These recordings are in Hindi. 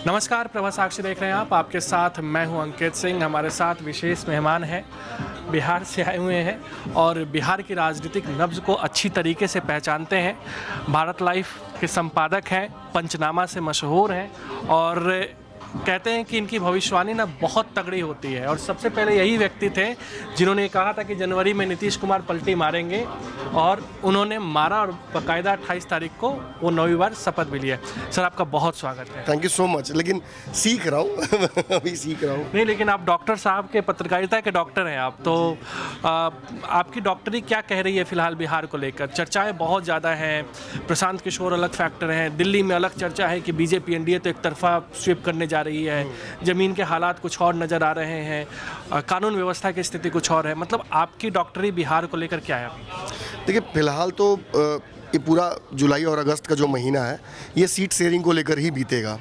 नमस्कार, प्रभा साक्षी देख रहे हैं आप। आपके साथ मैं हूं अंकित सिंह। हमारे साथ विशेष मेहमान हैं, बिहार से आए हुए हैं और बिहार की राजनीतिक नब्ज़ को अच्छी तरीके से पहचानते हैं। भारत लाइव के संपादक हैं, पंचनामा से मशहूर हैं और कहते हैं कि इनकी भविष्यवाणी ना बहुत तगड़ी होती है। और सबसे पहले यही व्यक्ति थे जिन्होंने कहा था कि जनवरी में नीतीश कुमार पलटी मारेंगे और उन्होंने मारा और बाकायदा 28 तारीख को वो 9वीं बार शपथ भी लिया। सर, आपका बहुत स्वागत है। Thank you so much. लेकिन सीख रहा हूँ अभी सीख रहा हूँ। नहीं, लेकिन आप डॉक्टर साहब के, पत्रकारिता के डॉक्टर हैं आप, तो आपकी डॉक्टरी क्या कह रही है फिलहाल बिहार को लेकर? चर्चाएं बहुत ज़्यादा हैं, प्रशांत किशोर अलग फैक्टर हैं, दिल्ली में अलग चर्चा है कि बीजेपी एनडीए तो एक तरफा स्वीप करने जा रही है, ज़मीन के हालात कुछ और नज़र आ रहे हैं, कानून व्यवस्था की स्थिति कुछ और है। मतलब आपकी डॉक्टरी बिहार को लेकर क्या है अभी? देखिए, फिलहाल तो ये पूरा जुलाई और अगस्त का जो महीना है ये सीट शेयरिंग को लेकर ही बीतेगा।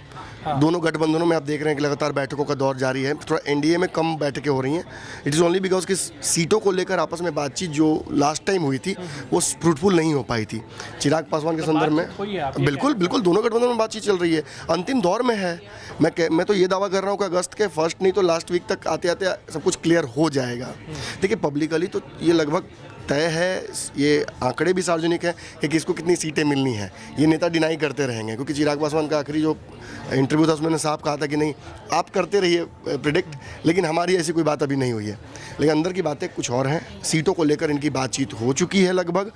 दोनों गठबंधनों में आप देख रहे हैं कि लगातार बैठकों का दौर जारी है। थोड़ा एनडीए में कम बैठकें हो रही हैं। इट इज़ ओनली बिकॉज कि सीटों को लेकर आपस में बातचीत जो लास्ट टाइम हुई थी वो फ्रूटफुल नहीं हो पाई थी। चिराग पासवान के संदर्भ में बिल्कुल दोनों गठबंधनों में बातचीत चल रही है, अंतिम दौर में है। मैं तो ये दावा कर रहा हूँ कि अगस्त के फर्स्ट नहीं तो लास्ट वीक तक आते आते सब कुछ क्लियर हो जाएगा। देखिए, पब्लिकली तो ये लगभग तय है, ये आंकड़े भी सार्वजनिक हैं कि किसको कितनी सीटें मिलनी है। ये नेता डिनाई करते रहेंगे क्योंकि चिराग पासवान का आखिरी जो इंटरव्यू था उसमें साफ कहा था कि नहीं, आप करते रहिए प्रिडिक्ट, लेकिन हमारी ऐसी कोई बात अभी नहीं हुई है। लेकिन अंदर की बातें कुछ और हैं। सीटों को लेकर इनकी बातचीत हो चुकी है लगभग।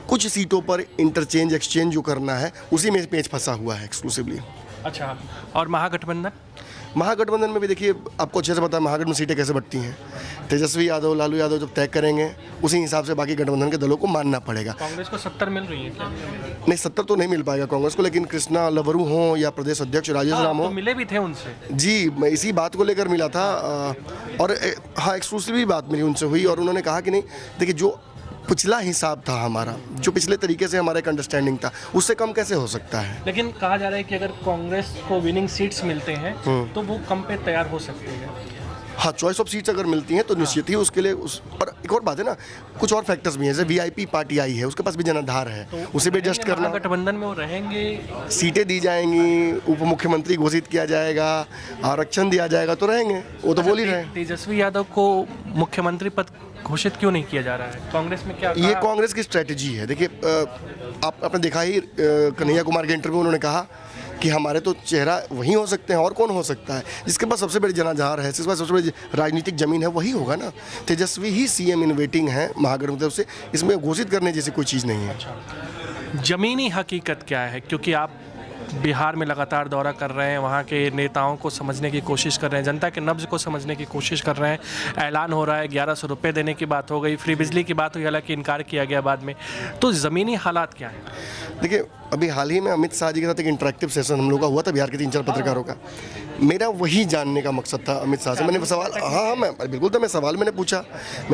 कुछ सीटों पर इंटरचेंज एक्सचेंज जो करना है उसी में पेच फंसा हुआ है एक्सक्लूसिवली। अच्छा, और महागठबंधन में भी देखिए, आपको अच्छे से पता है महागठबंधन में सीटें कैसे बढ़ती हैं। तेजस्वी यादव, लालू यादव जब तय करेंगे उसी हिसाब से बाकी गठबंधन के दलों को मानना पड़ेगा। कांग्रेस को 70 मिल रही है क्या? नहीं, 70 तो नहीं मिल पाएगा कांग्रेस को, लेकिन कृष्णा लवरू हों या प्रदेश अध्यक्ष राजेश राम हो, तो मिले भी थे उनसे। जी, मैं इसी बात को लेकर मिला था और हाँ, एक्सक्लूसिव बात मेरी उनसे हुई और उन्होंने कहा कि नहीं, देखिए जो पिछला हिसाब था हमारा, जो पिछले तरीके से हमारा एक अंडरस्टैंडिंग था, उससे कम कैसे हो सकता है। लेकिन कहा जा रहा है कि अगर कांग्रेस को विनिंग सीट्स मिलते हैं तो वो कम पे तैयार हो सकती है। हाँ, चॉइस ऑफ सीट्स अगर मिलती हैं तो निश्चित ही उसके लिए और एक और बात है ना, कुछ और फैक्टर्स भी हैं। जैसे वीआईपी पार्टी आई है, उसके पास भी जनाधार है, तो उसे भी एडजस्ट करना। गठबंधन में वो रहेंगे, सीटें दी जाएंगी, उप मुख्यमंत्री घोषित किया जाएगा, आरक्षण दिया जाएगा तो रहेंगे। वो तो बोल ही रहे हैं। तेजस्वी यादव को मुख्यमंत्री पद घोषित क्यों नहीं किया जा रहा है? कांग्रेस में क्या ये कांग्रेस की स्ट्रेटेजी है। देखिए, आपने देखा ही कन्हैया कुमार के इंटरव्यू, उन्होंने कहा कि हमारे तो चेहरा वही हो सकते हैं और कौन हो सकता है। जिसके पास सबसे बड़ी जनाधार है, जिसके पास सबसे बड़ी राजनीतिक जमीन है, वही होगा ना। तेजस्वी ही सीएम इन वेटिंग है महागठबंधन से, इसमें घोषित करने जैसी कोई चीज़ नहीं है। अच्छा, जमीनी हकीकत क्या है? क्योंकि आप बिहार में लगातार दौरा कर रहे हैं, वहाँ के नेताओं को समझने की कोशिश कर रहे हैं, जनता के नब्ज़ को समझने की कोशिश कर रहे हैं। ऐलान हो रहा है, 1100 रुपये देने की बात हो गई, फ्री बिजली की बात हुई, हालांकि इनकार किया गया बाद में। तो ज़मीनी हालात क्या हैं? देखिए, अभी हाल ही में अमित शाह जी के साथ एक इंटरेक्टिव सेशन हम लोग का हुआ था बिहार के 3-4 पत्रकारों का। मेरा वही जानने का मकसद था अमित शाह से। मैंने सवाल, हाँ मैं बिल्कुल, तो मैं सवाल मैंने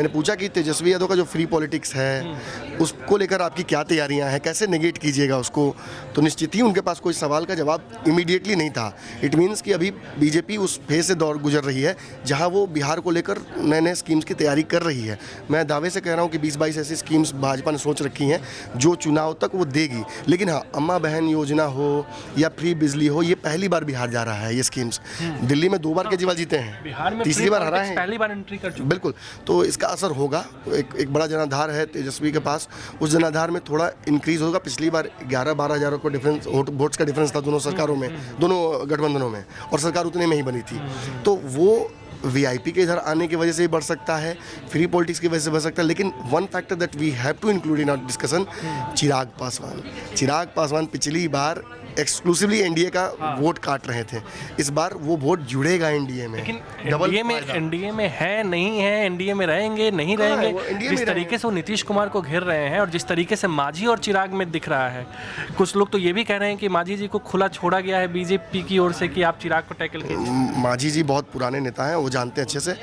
पूछा कि तेजस्वी यादव का जो फ्री पॉलिटिक्स है उसको लेकर आपकी क्या तैयारियां हैं, कैसे नेगेट कीजिएगा उसको। तो निश्चित ही उनके पास कोई सवाल का जवाब इमीडिएटली नहीं था। इट मीन्स कि अभी बीजेपी उस फेज से दौर गुजर रही है जहाँ वो बिहार को लेकर नए नए स्कीम्स की तैयारी कर रही है। मैं दावे से कह रहा हूँ कि 20-22 ऐसी स्कीम्स भाजपा ने सोच रखी हैं जो चुनाव तक वो देगी। लेकिन हाँ, अम्मा बहन योजना हो या फ्री बिजली हो, ये पहली बार बिहार जा रहा है ये स्कीम्स। दिल्ली में 2 बार केजरीवाल जीते हैं, बिहार में तीसरी बार हरा है, पहली बार एंट्री कर चुके। बिल्कुल, तो इसका असर होगा। एक बड़ा जनाधार है तेजस्वी के पास, उस जनाधार में थोड़ा इंक्रीज होगा। पिछली बार 11-12 हज़ार को डिफरेंस, वोट्स का डिफरेंस था दोनों सरकारों में, दोनों गठबंधनों में, और सरकार उतने में ही बनी थी। तो वो वीआईपी के इधर आने की वजह से भी बढ़ सकता है, फ्री पॉलिटिक्स की वजह से बढ़ सकता है। लेकिन one factor that we have to include in our discussion, Chirag Paswan पिछली बार एक्सक्लूसिवली एनडीए का वोट काट रहे थे। इस बार वो वोट जुड़ेगा एनडीए में। लेकिन एनडीए में है, नहीं है, एनडीए में रहेंगे, नहीं रहेंगे। जिस तरीके से वो नीतीश कुमार को घेर रहे हैं और जिस तरीके से मांझी और चिराग में दिख रहा है, कुछ लोग तो ये भी कह रहे हैं कि मांझी जी को खुला छोड़ा गया है बीजेपी की ओर से कि आप चिराग को टैकल कीजिए। मांझी जी बहुत पुराने नेता हैं, वो जानते हैं अच्छे से।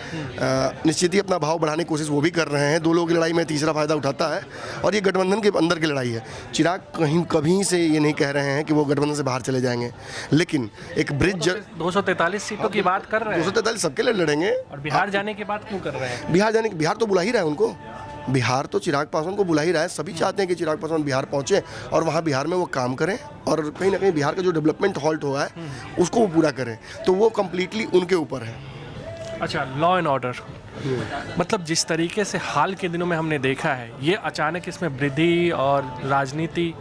निश्चित ही अपना भाव बढ़ाने की कोशिश वो भी कर रहे हैं। 2 लोगों की लड़ाई में तीसरा फायदा उठाता है और ये गठबंधन के अंदर की लड़ाई है। चिराग कभी से ये नहीं कह रहे हैं कि वो गठबंधन से बाहर चले जाएंगे, लेकिन एक ब्रिज 243 सीटों की बात कर रहे हैं। 243 सबके लिए लड़ेंगे। और बिहार जाने की बात क्यों कर रहे हैं? बिहार तो बुला ही रहा है उनको। बिहार तो चिराग पासवान को बुला ही रहा है, सभी चाहते हैं कि चिराग पासवान बिहार पहुँचे और वहाँ बिहार में वो काम करें और कहीं ना कहीं बिहार का जो डेवलपमेंट हॉल्ट हुआ है उसको वो पूरा करें, तो वो कम्प्लीटली उनके ऊपर है। अच्छा, लॉ एंड ऑर्डर, मतलब जिस तरीके से हाल के दिनों में हमने देखा है, ये अचानक इसमें वृद्धि और राजनीति।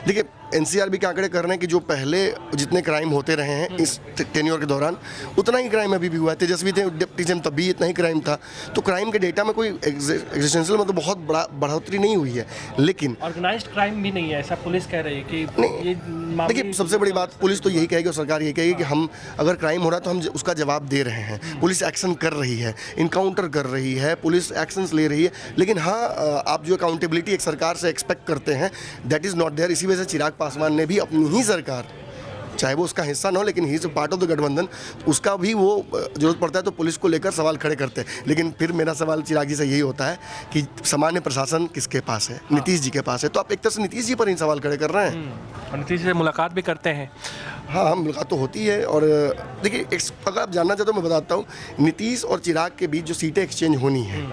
देखिए एनसीआरबी के आंकड़े कर रहे हैं कि जो पहले जितने क्राइम होते रहे हैं इस टेन्योर के दौरान उतना ही क्राइम अभी भी हुआ है। तेजस्वी थे डिप्टी सीएम तब भी इतना ही क्राइम था, तो क्राइम के डेटा में कोई एग्जिस्टेंशियल मतलब बहुत बड़ा बढ़ोतरी नहीं हुई है। लेकिन ऑर्गेनाइज्ड क्राइम भी नहीं है, ऐसा पुलिस कह रही है कि ये देखिए सबसे बड़ी बात पुलिस तो यही कहेगी और सरकार यही कहेगी कि हम अगर क्राइम हो रहा है तो हम उसका जवाब दे रहे हैं। पुलिस एक्शन कर रही है, इनकाउंटर कर रही है, पुलिस एक्शंस ले रही है, लेकिन हाँ आप जो अकाउंटेबिलिटी एक सरकार से एक्सपेक्ट करते हैं दैट इज़ नॉट देयर। इसी वजह से चिराग पासवान ने भी अपनी ही सरकार, चाहे वो उसका हिस्सा ना हो लेकिन he is part of the गठबंधन, उसका भी वो जरूरत पड़ता है तो पुलिस को लेकर सवाल खड़े करते हैं। लेकिन फिर मेरा सवाल चिराग जी से यही होता है कि सामान्य प्रशासन किसके पास है? नीतीश जी के पास है, तो आप एक तरह से नीतीश जी पर ही सवाल खड़े कर रहे हैं। और नीतीश से मुलाकात भी करते हैं। हाँ मुलाकात तो होती है। और देखिए अगर आप जानना चाहते हो मैं बताता हूँ, नीतीश और चिराग के बीच जो सीटें एक्सचेंज होनी है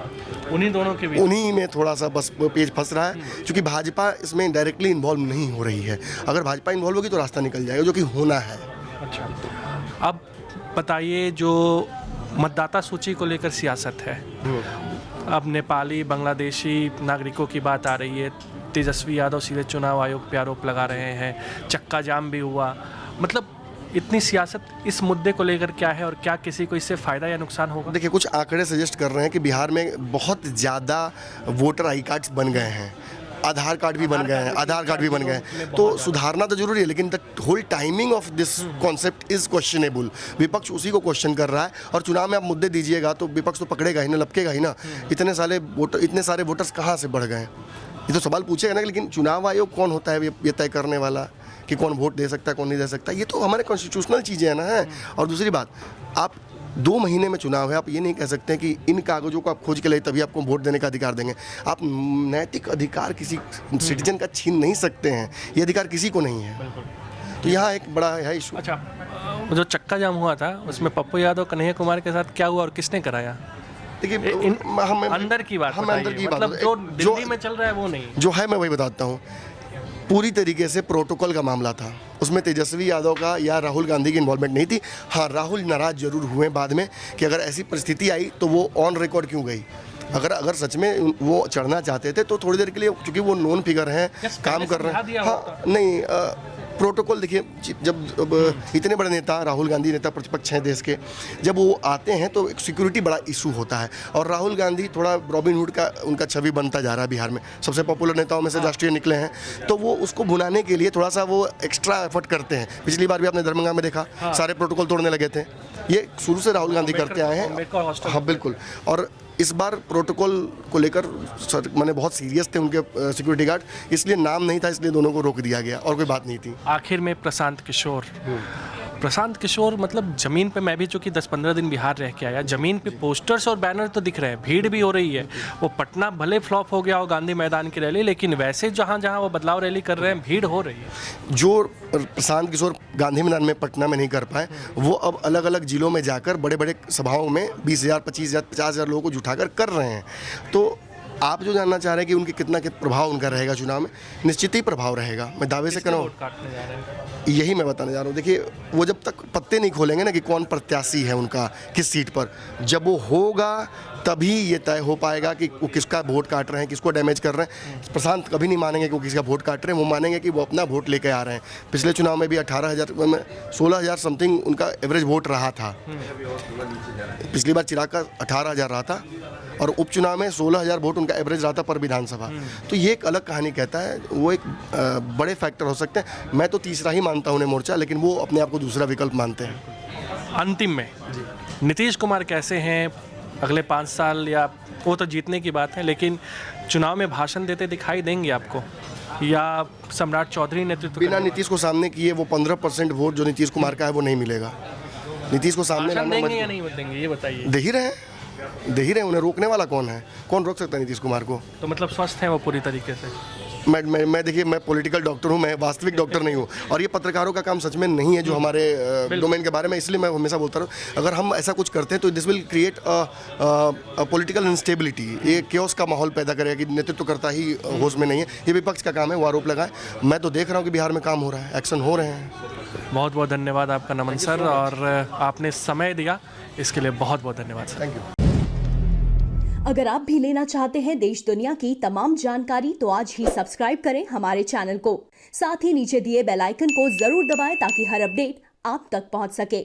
उन्हीं दोनों के बीच, उन्हीं में थोड़ा सा बस पेज फंस रहा है, क्योंकि भाजपा इसमें डायरेक्टली इन्वॉल्व नहीं हो रही है। अगर भाजपा इन्वॉल्व होगी तो रास्ता निकल जाएगा, जो कि होना है। अच्छा, अब बताइए जो मतदाता सूची को लेकर सियासत है, अब नेपाली बांग्लादेशी नागरिकों की बात आ रही है, तेजस्वी यादव सीधे चुनाव आयोग पे आरोप लगा रहे हैं, चक्का जाम भी हुआ, मतलब इतनी सियासत इस मुद्दे को लेकर क्या है और क्या किसी को इससे फ़ायदा या नुकसान होगा? देखिए कुछ आंकड़े सजेस्ट कर रहे हैं कि बिहार में बहुत ज़्यादा वोटर आई कार्ड्स बन गए हैं, आधार कार्ड भी बन गए हैं, आधार कार्ड भी बन गए हैं, तो सुधारना तो जरूरी है, लेकिन the whole timing of this concept is questionable. विपक्ष उसी को क्वेश्चन कर रहा है और चुनाव में आप मुद्दे दीजिएगा तो विपक्ष तो पकड़ेगा ही ना, लपकेगा ही ना। इतने सारे वोटर्स कहाँ से बढ़ गए, ये तो सवाल पूछेगा ना। लेकिन चुनाव आयोग कौन होता है ये तय करने वाला कि कौन वोट दे सकता है कौन नहीं दे सकता? ये तो हमारे कॉन्स्टिट्यूशनल चीज़ें हैं ना है। और दूसरी बात, आप 2 महीने में चुनाव है, आप ये नहीं कह सकते हैं कि इन कागजों को आप खोज के लिए तभी आपको वोट देने का अधिकार देंगे। आप नैतिक अधिकार किसी सिटीजन का छीन नहीं सकते हैं, ये अधिकार किसी को नहीं है। तो यहाँ एक बड़ा है इशू। अच्छा, जो चक्का जाम हुआ था उसमें पप्पू यादव कन्हैया कुमार के साथ क्या हुआ और किसने कराया? देखिए अंदर की बात हमें अंदर की बात, मतलब जो दिल्ली में चल रहा है वो नहीं, जो है मैं वही बताता हूँ। पूरी तरीके से प्रोटोकॉल का मामला था, उसमें तेजस्वी यादव का या राहुल गांधी की इन्वॉल्वमेंट नहीं थी। हाँ राहुल नाराज जरूर हुए बाद में कि अगर ऐसी परिस्थिति आई तो वो ऑन रिकॉर्ड क्यों गई। अगर सच में वो चढ़ना चाहते थे तो थोड़ी देर के लिए, क्योंकि वो नॉन फिगर हैं, काम कर रहे हैं। हाँ नहीं प्रोटोकॉल देखिए, जब इतने बड़े नेता राहुल गांधी नेता प्रतिपक्ष हैं देश के, जब वो आते हैं तो एक सिक्योरिटी बड़ा इशू होता है। और राहुल गांधी थोड़ा रॉबिन हुड का उनका छवि बनता जा रहा है बिहार में, सबसे पॉपुलर नेताओं में से राष्ट्रीय निकले हैं, तो वो उसको भुनाने के लिए थोड़ा सा वो एक्स्ट्रा एफर्ट करते हैं। पिछली बार भी आपने दरभंगा में देखा, सारे प्रोटोकॉल तोड़ने लगे थे। ये शुरू से राहुल गांधी करते आए हैं। हाँ बिल्कुल। और इस बार प्रोटोकॉल को लेकर मैंने बहुत सीरियस थे उनके सिक्योरिटी गार्ड, इसलिए नाम नहीं था, इसलिए दोनों को रोक दिया गया और कोई बात नहीं थी। आखिर में प्रशांत किशोर मतलब ज़मीन पे, मैं भी चूँकि 10-15 दिन बिहार रह के आया, ज़मीन पे पोस्टर्स और बैनर तो दिख रहे हैं, भीड़ भी हो रही है। वो पटना भले फ्लॉप हो गया हो गांधी मैदान की रैली, लेकिन वैसे जहाँ जहाँ वो बदलाव रैली कर रहे हैं भीड़ हो रही है। जो प्रशांत किशोर गांधी मैदान में पटना में नहीं कर पाए, वो अब अलग अलग जिलों में जाकर बड़े बड़े सभाओं में 20,000, 25,000, 50,000 लोगों को जुटाकर कर रहे हैं। तो आप जो जानना चाह रहे हैं कि उनके कितना प्रभाव उनका रहेगा चुनाव में, निश्चित ही प्रभाव रहेगा, मैं दावे से कह रहा हूँ। यही मैं बताने जा रहा हूँ। देखिए वो जब तक पत्ते नहीं खोलेंगे ना कि कौन प्रत्याशी है उनका किस सीट पर, जब वो होगा तभी ये तय हो पाएगा कि वो किसका वोट काट रहे हैं, किसको डैमेज कर रहे हैं। प्रशांत कभी नहीं मानेंगे कि वो किसका वोट काट रहे हैं, वो मानेंगे कि वो अपना वोट लेके आ रहे हैं। पिछले चुनाव में भी 18,000 में 16,000 समथिंग उनका एवरेज वोट रहा था। पिछली बार चिराग का 18,000 रहा था और उपचुनाव में 16,000 वोट उनका एवरेज रहा था पर विधानसभा। तो ये एक अलग कहानी कहता है, वो एक बड़े फैक्टर हो सकते हैं। मैं तो तीसरा ही मानता हूँ उन्हें मोर्चा, लेकिन वो अपने आप को दूसरा विकल्प मानते हैं। अंतिम में नीतीश कुमार कैसे हैं अगले 5 साल, या वो तो जीतने की बात है, लेकिन चुनाव में भाषण देते दिखाई देंगे आपको, या सम्राट चौधरी नेतृत्व बिना नीतीश को सामने किए वो 15% वोट जो नीतीश कुमार का है वो नहीं मिलेगा। नीतीश को सामने देंगे या नहीं देंगे ये बताइए। दे ही रहे हैं, दे ही रहे हैं, उन्हें रोकने वाला कौन है? कौन रोक सकता है नीतीश कुमार को? तो मतलब स्वस्थ हैं वो पूरी तरीके से? मैं देखिए, मैं पॉलिटिकल डॉक्टर हूँ, मैं वास्तविक डॉक्टर नहीं हूँ, और ये पत्रकारों का काम सच में नहीं है जो हमारे डोमेन के बारे में, इसलिए मैं हमेशा बोलता रहूँ, अगर हम ऐसा कुछ करते हैं तो this will create political instability, ये क्योस का माहौल पैदा करेगा कि नेतृत्वकर्ता ही होश में नहीं है। ये विपक्ष का काम है, वो आरोप लगाए। मैं तो देख रहा हूँ कि बिहार में काम हो रहा है, एक्शन हो रहे हैं। बहुत बहुत धन्यवाद आपका नमन सर, और आपने समय दिया इसके लिए बहुत बहुत धन्यवाद सर। Thank you. अगर आप भी लेना चाहते हैं देश दुनिया की तमाम जानकारी तो आज ही सब्सक्राइब करें हमारे चैनल को। साथ ही नीचे दिए बेल आइकन को जरूर दबाएं ताकि हर अपडेट आप तक पहुंच सके।